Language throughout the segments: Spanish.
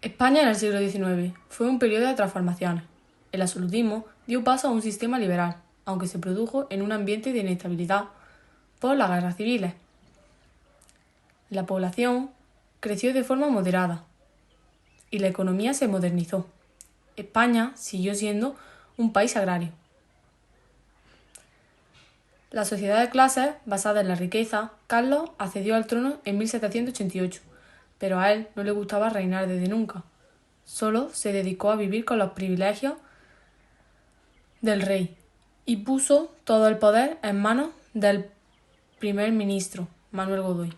España en el siglo XIX fue un periodo de transformaciones. El absolutismo dio paso a un sistema liberal, aunque se produjo en un ambiente de inestabilidad por las guerras civiles. La población creció de forma moderada y la economía se modernizó. España siguió siendo un país agrario. La sociedad de clases, basada en la riqueza, Carlos accedió al trono en 1788, pero a él no le gustaba reinar desde nunca. Solo se dedicó a vivir con los privilegios del rey y puso todo el poder en manos del primer ministro, Manuel Godoy.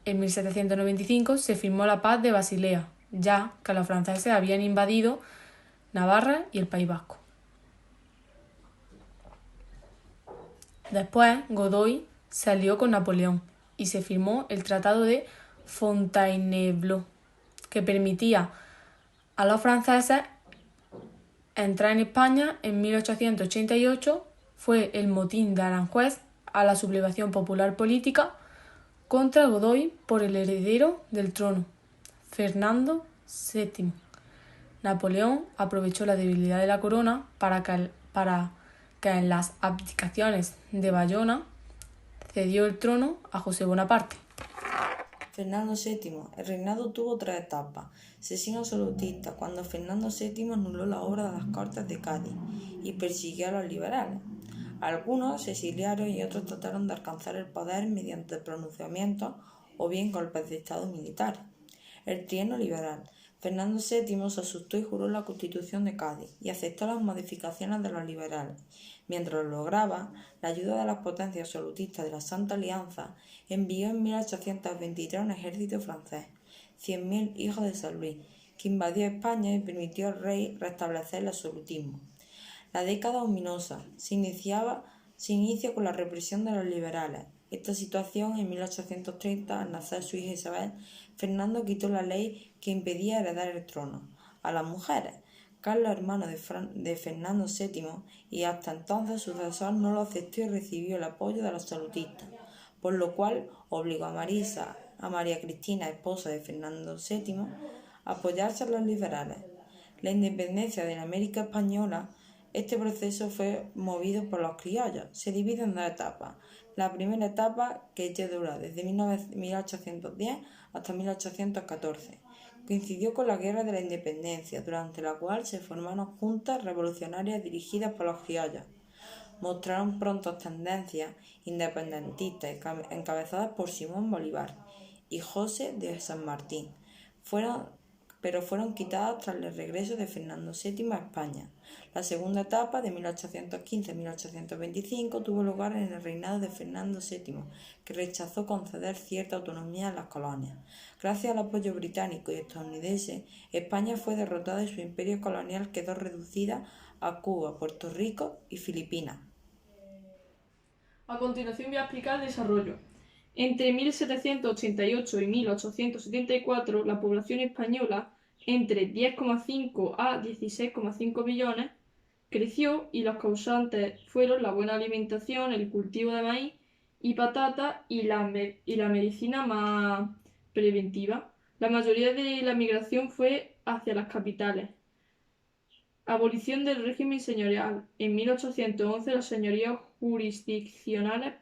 En 1795 se firmó la Paz de Basilea, ya que los franceses habían invadido Navarra y el País Vasco. Después, Godoy se alió con Napoleón y se firmó el Tratado de Fontainebleau, que permitía a los franceses entrar en España. En 1888 fue el motín de Aranjuez a la sublevación popular política contra Godoy por el heredero del trono, Fernando VII. Napoleón aprovechó la debilidad de la corona para que en las abdicaciones de Bayona cedió el trono a José Bonaparte. Fernando VII. El reinado tuvo tres etapas. Sesión absolutista, cuando Fernando VII anuló la obra de las Cortes de Cádiz y persiguió a los liberales. Algunos se exiliaron y otros trataron de alcanzar el poder mediante pronunciamientos o bien golpes de estado militares. El trienio liberal. Fernando VII se asustó y juró la Constitución de Cádiz y aceptó las modificaciones de los liberales. Mientras lo lograba, la ayuda de las potencias absolutistas de la Santa Alianza envió en 1823 un ejército francés, 100.000 hijos de San Luis, que invadió España y permitió al rey restablecer el absolutismo. La década ominosa se inicia con la represión de los liberales. Esta situación, en 1830, al nacer su hija Isabel, Fernando quitó la ley que impedía heredar el trono a las mujeres. Carlos, hermano de Fernando VII, y hasta entonces sucesor, no lo aceptó y recibió el apoyo de los absolutistas, por lo cual obligó a María Cristina, esposa de Fernando VII, a apoyarse a los liberales. La independencia de la América española. Este proceso fue movido por los criollos. Se divide en dos etapas. La primera etapa, que dura desde 1810 hasta 1814, coincidió con la Guerra de la Independencia, durante la cual se formaron juntas revolucionarias dirigidas por los criollos. Mostraron pronto tendencias independentistas encabezadas por Simón Bolívar y José de San Martín, pero fueron quitadas tras el regreso de Fernando VII a España. La segunda etapa, de 1815 a 1825, tuvo lugar en el reinado de Fernando VII, que rechazó conceder cierta autonomía a las colonias. Gracias al apoyo británico y estadounidense, España fue derrotada y su imperio colonial quedó reducida a Cuba, Puerto Rico y Filipinas. A continuación voy a explicar el desarrollo. Entre 1788 y 1874, la población española, entre 10,5 a 16,5 millones, creció y los causantes fueron la buena alimentación, el cultivo de maíz y patata y la medicina más preventiva. La mayoría de la migración fue hacia las capitales. Abolición del régimen señorial. En 1811 los señoríos jurisdiccionales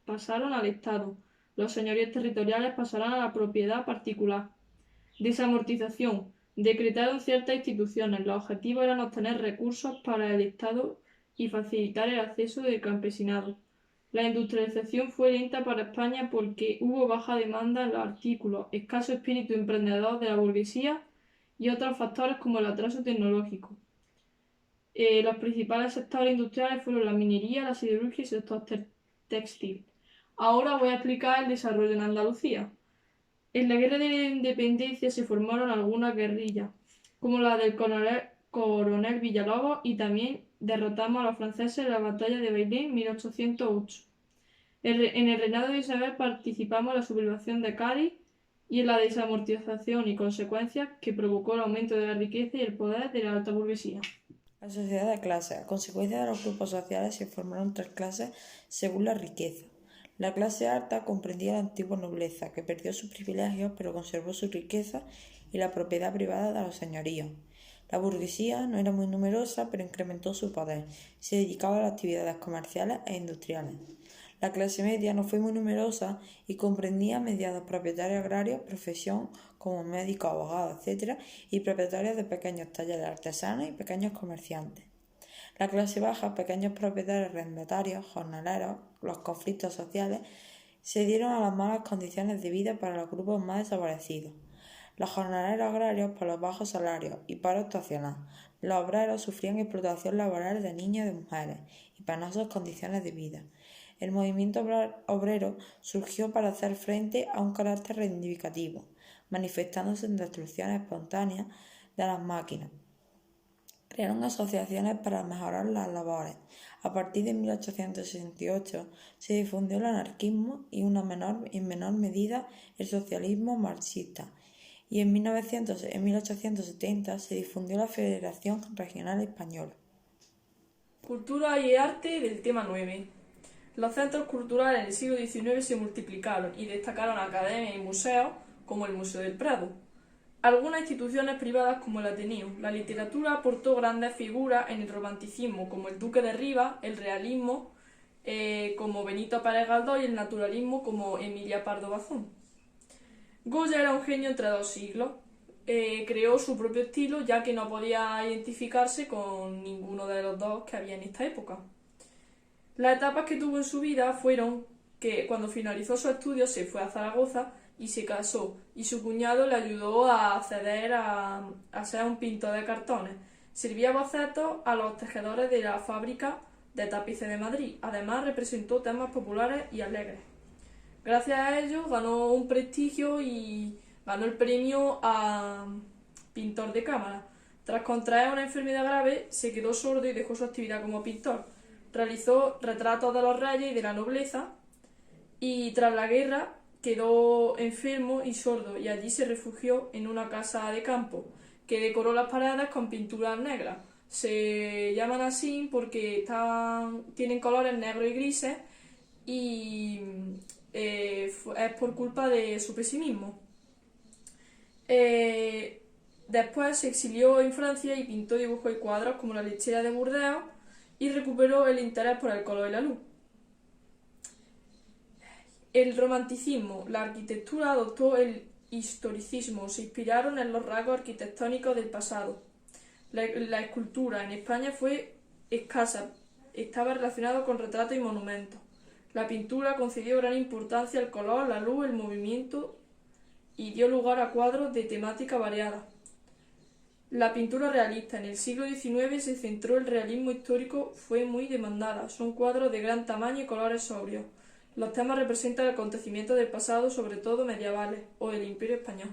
pasaron al Estado. Los señoríos territoriales pasarán a la propiedad particular. Desamortización. Decretaron ciertas instituciones. Los objetivos eran obtener recursos para el Estado y facilitar el acceso del campesinado. La industrialización fue lenta para España porque hubo baja demanda en los artículos, escaso espíritu emprendedor de la burguesía y otros factores como el atraso tecnológico. Los principales sectores industriales fueron la minería, la siderurgia y el sector textil. Ahora voy a explicar el desarrollo en Andalucía. En la Guerra de la Independencia se formaron algunas guerrillas, como la del coronel Villalobos, y también derrotamos a los franceses en la batalla de Bailén en 1808. En el reinado de Isabel participamos en la sublevación de Cádiz y en la desamortización y consecuencias que provocó el aumento de la riqueza y el poder de la alta burguesía. La sociedad de clases. A consecuencia de los grupos sociales se formaron tres clases según la riqueza. La clase alta comprendía la antigua nobleza, que perdió sus privilegios pero conservó su riqueza y la propiedad privada de los señoríos. La burguesía no era muy numerosa, pero incrementó su poder. Se dedicaba a las actividades comerciales e industriales. La clase media no fue muy numerosa y comprendía mediados propietarios agrarios, profesión como médicos, abogados, etc., y propietarios de pequeños talleres artesanos y pequeños comerciantes. La clase baja, pequeños propietarios arrendatarios, jornaleros, los conflictos sociales, se dieron a las malas condiciones de vida para los grupos más desfavorecidos. Los jornaleros agrarios por los bajos salarios y paro estacional. Los obreros sufrían explotación laboral de niños y de mujeres y penosas condiciones de vida. El movimiento obrero surgió para hacer frente a un carácter reivindicativo, manifestándose en destrucciones espontáneas de las máquinas. Crearon asociaciones para mejorar las labores. A partir de 1868 se difundió el anarquismo y en menor medida el socialismo marxista, y en 1870 se difundió la Federación Regional Española. Cultura y arte del tema 9. Los centros culturales en el siglo XIX se multiplicaron y destacaron academias y museos como el Museo del Prado. Algunas instituciones privadas como el Ateneo. La literatura aportó grandes figuras en el romanticismo como el Duque de Rivas, el realismo como Benito Pérez Galdós y el naturalismo como Emilia Pardo Bazán. Goya era un genio entre dos siglos. Creó su propio estilo ya que no podía identificarse con ninguno de los dos que había en esta época. Las etapas que tuvo en su vida fueron que cuando finalizó sus estudios se fue a Zaragoza y se casó, y su cuñado le ayudó a acceder a ser un pintor de cartones. Servía bocetos a los tejedores de la fábrica de tapices de Madrid. Además representó temas populares y alegres. Gracias a ello ganó un prestigio y ganó el premio a pintor de cámara. Tras contraer una enfermedad grave, se quedó sordo y dejó su actividad como pintor. Realizó retratos de los reyes y de la nobleza, y tras la guerra quedó enfermo y sordo, y allí se refugió en una casa de campo, que decoró las paredes con pinturas negras. Se llaman así porque tienen colores negros y grises, y es por culpa de su pesimismo. Después se exilió en Francia y pintó dibujos y cuadros como La lechera de Burdeos y recuperó el interés por el color y la luz. El romanticismo. La arquitectura adoptó el historicismo, se inspiraron en los rasgos arquitectónicos del pasado. La escultura en España fue escasa, estaba relacionado con retratos y monumentos. La pintura concedió gran importancia al color, la luz, el movimiento y dio lugar a cuadros de temática variada. La pintura realista. En el siglo XIX se centró el realismo histórico, fue muy demandada. Son cuadros de gran tamaño y colores sobrios. Los temas representan acontecimientos del pasado, sobre todo medievales, o del Imperio Español.